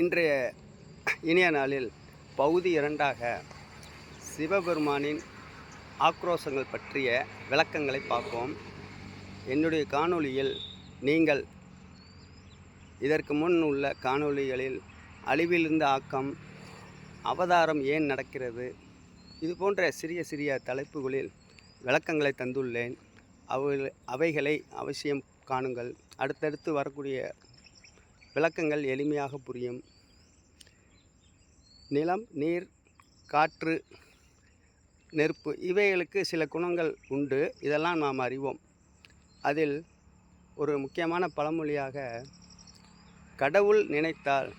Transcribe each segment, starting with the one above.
இன்றைய இனிய நாளில் பகுதி 2ஆக சிவபெருமானின் ஆக்ரோஷங்கள் பற்றிய விளக்கங்களை பார்ப்போம். என்னுடைய காணொளியில் நீங்கள் இதற்கு முன் உள்ள காணொளிகளில் அழிவிலிருந்து ஆக்கம், அவதாரம் ஏன் நடக்கிறது, இது போன்ற சிறிய சிறிய தலைப்புகளில் விளக்கங்களை தந்துள்ளேன். அவைகளை அவசியம் காணுங்கள். அடுத்தடுத்து வரக்கூடிய விளக்கங்கள் எளிமையாக புரியும். நிலம், நீர், காற்று, நெருப்பு இவைகளுக்கு சில குணங்கள் உண்டு. இதெல்லாம் நாம் அறிவோம். அதில் ஒரு முக்கியமான பழமொழியாக, கடவுள் நினைத்தால்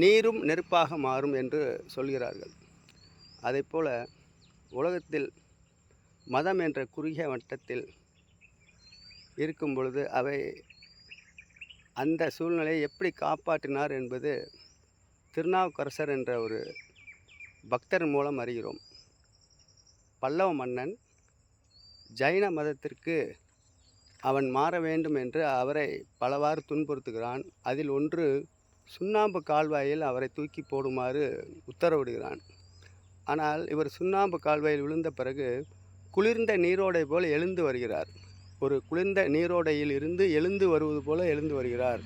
நீரும் நெருப்பாக மாறும் என்று சொல்கிறார்கள். அதைப்போல உலகத்தில் மதம் என்ற குறுகிய வட்டத்தில் இருக்கும் பொழுது அவை அந்த சூழ்நிலையை எப்படி காப்பாற்றினார் என்பது திருநாவுக்கரசர் என்ற ஒரு பக்தர் மூலம் அறிகிறோம். பல்லவ மன்னன் ஜைன மதத்திற்கு அவன் மாற வேண்டும் என்று அவரை பலவாறு துன்புறுத்துகிறான். அதில் ஒன்று, சுண்ணாம்பு கால்வாயில் அவரை தூக்கி போடுமாறு உத்தரவிடுகிறான். ஆனால் இவர் சுண்ணாம்பு கால்வாயில் விழுந்த பிறகு குளிர்ந்த நீரோடை போல் எழுந்து வருகிறார். ஒரு குளிர்ந்த நீரோடையில் இருந்து எழுந்து வருவது போல எழுந்து வருகிறார்.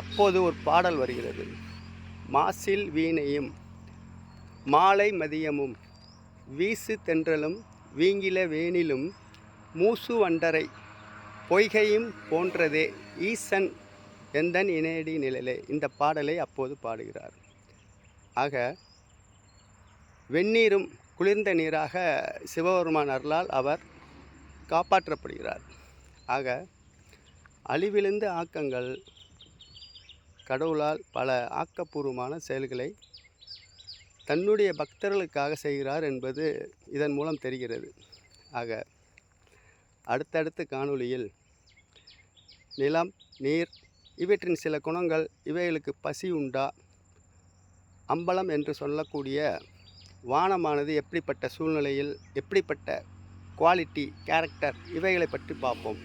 அப்போது ஒரு பாடல் வருகிறது. மாசில் வீணையும் மாலை மதியமும் வீசு தென்றலும் வீங்கில வேனிலும் மூசு வண்டரை பொய்கையும் போன்றதே ஈசன் எந்தன் இணையடி நிழலே. இந்த பாடலை அப்போது பாடுகிறார். ஆக வெந்நீரும் குளிர்ந்த நீராக சிவபெருமான் அருளால் அவர் காப்பாற்றப்படுகிறார். ஆக அழிவிலிருந்த ஆக்கங்கள் கடவுளால் பல ஆக்கப்பூர்வமான செயல்களை தன்னுடைய பக்தர்களுக்காக செய்கிறார் என்பது இதன் மூலம் தெரிகிறது. ஆக அடுத்தடுத்த காணொளியில் நிலம், நீர் இவற்றின் சில குணங்கள், இவைகளுக்கு பசி உண்டா, அம்பலம் என்று சொல்லக்கூடிய வானமானது எப்படிப்பட்ட சூழ்நிலையில், எப்படிப்பட்ட குவாலிட்டி, கேரக்டர் இவைகளை பற்றி பார்ப்போம்.